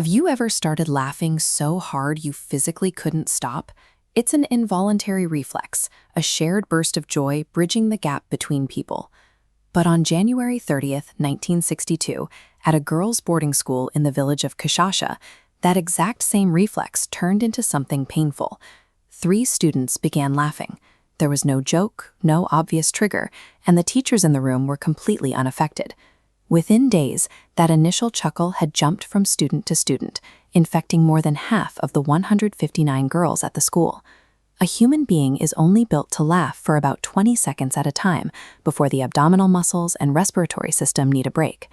Have you ever started laughing so hard you physically couldn't stop? It's an involuntary reflex, a shared burst of joy bridging the gap between people. But on January 30th, 1962, at a girls' boarding school in the village of Contagious, that exact same reflex turned into something painful. 3 students began laughing. There was no joke, no obvious trigger, and the teachers in the room were completely unaffected. Within days, that initial chuckle had jumped from student to student, infecting more than half of the 159 girls at the school. A human being is only built to laugh for about 20 seconds at a time before the abdominal muscles and respiratory system need a break.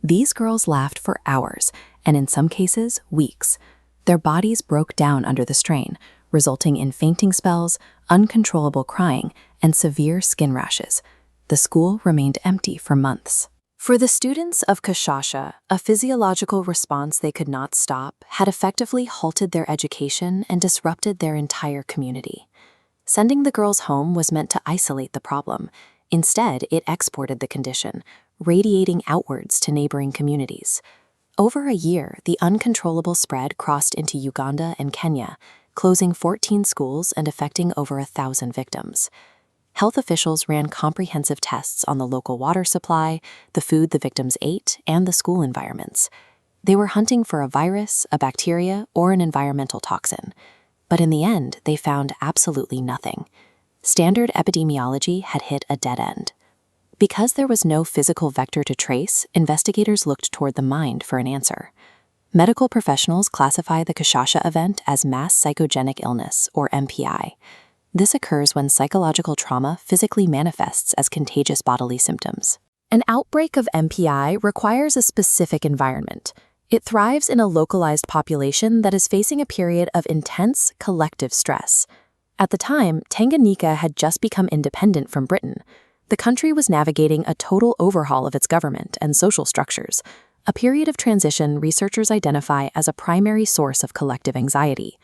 These girls laughed for hours, and in some cases, weeks. Their bodies broke down under the strain, resulting in fainting spells, uncontrollable crying, and severe skin rashes. The school remained empty for months. For the students of Contagious, a physiological response they could not stop had effectively halted their education and disrupted their entire community. Sending the girls home was meant to isolate the problem. Instead, it exported the condition, radiating outwards to neighboring communities. Over a year, the uncontrollable spread crossed into Uganda and Kenya, closing 14 schools and affecting over 1,000 victims. Health officials ran comprehensive tests on the local water supply, the food the victims ate, and the school environments. They were hunting for a virus, a bacteria, or an environmental toxin. But in the end, they found absolutely nothing. Standard epidemiology had hit a dead end. Because there was no physical vector to trace, investigators looked toward the mind for an answer. Medical professionals classify the Contagious event as mass psychogenic illness, or MPI. This occurs when psychological trauma physically manifests as contagious bodily symptoms. An outbreak of MPI requires a specific environment. It thrives in a localized population that is facing a period of intense collective stress. At the time, Tanganyika had just become independent from Britain. The country was navigating a total overhaul of its government and social structures, a period of transition researchers identify as a primary source of collective anxiety.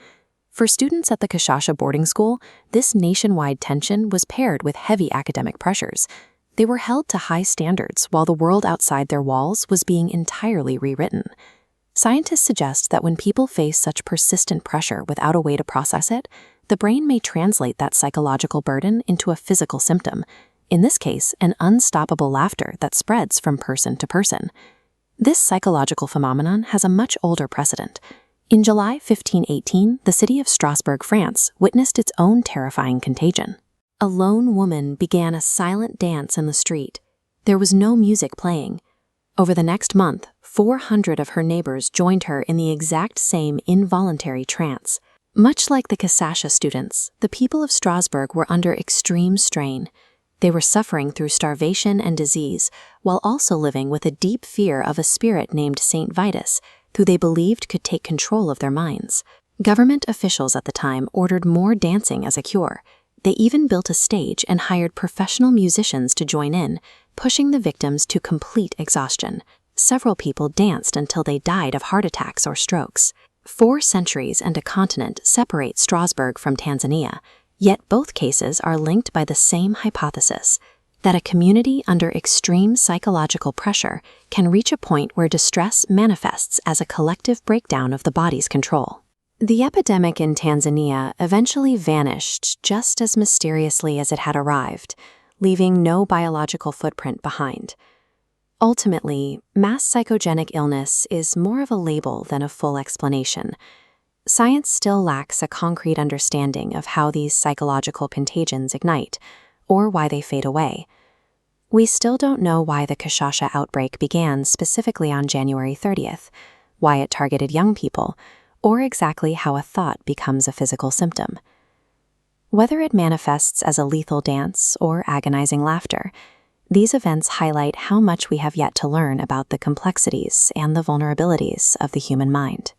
For students at the Contagious boarding school, this nationwide tension was paired with heavy academic pressures. They were held to high standards while the world outside their walls was being entirely rewritten. Scientists suggest that when people face such persistent pressure without a way to process it, the brain may translate that psychological burden into a physical symptom, in this case, an unstoppable laughter that spreads from person to person. This psychological phenomenon has a much older precedent. In July 1518, the city of Strasbourg, France, witnessed its own terrifying contagion. A lone woman began a silent dance in the street. There was no music playing. Over the next month, 400 of her neighbors joined her in the exact same involuntary trance. Much like the Contagious students, the people of Strasbourg were under extreme strain. They were suffering through starvation and disease, while also living with a deep fear of a spirit named Saint Vitus, who they believed could take control of their minds. Government officials at the time ordered more dancing as a cure. They even built a stage and hired professional musicians to join in, pushing the victims to complete exhaustion. Several people danced until they died of heart attacks or strokes. 4 centuries and a continent separate Strasbourg from Tanzania, yet both cases are linked by the same hypothesis, that a community under extreme psychological pressure can reach a point where distress manifests as a collective breakdown of the body's control. The epidemic in Tanzania eventually vanished just as mysteriously as it had arrived, leaving no biological footprint behind. Ultimately, mass psychogenic illness is more of a label than a full explanation. Science still lacks a concrete understanding of how these psychological contagions ignite, or why they fade away. We still don't know why the Contagious outbreak began specifically on January 30th, why it targeted young people, or exactly how a thought becomes a physical symptom. Whether it manifests as a lethal dance or agonizing laughter, these events highlight how much we have yet to learn about the complexities and the vulnerabilities of the human mind.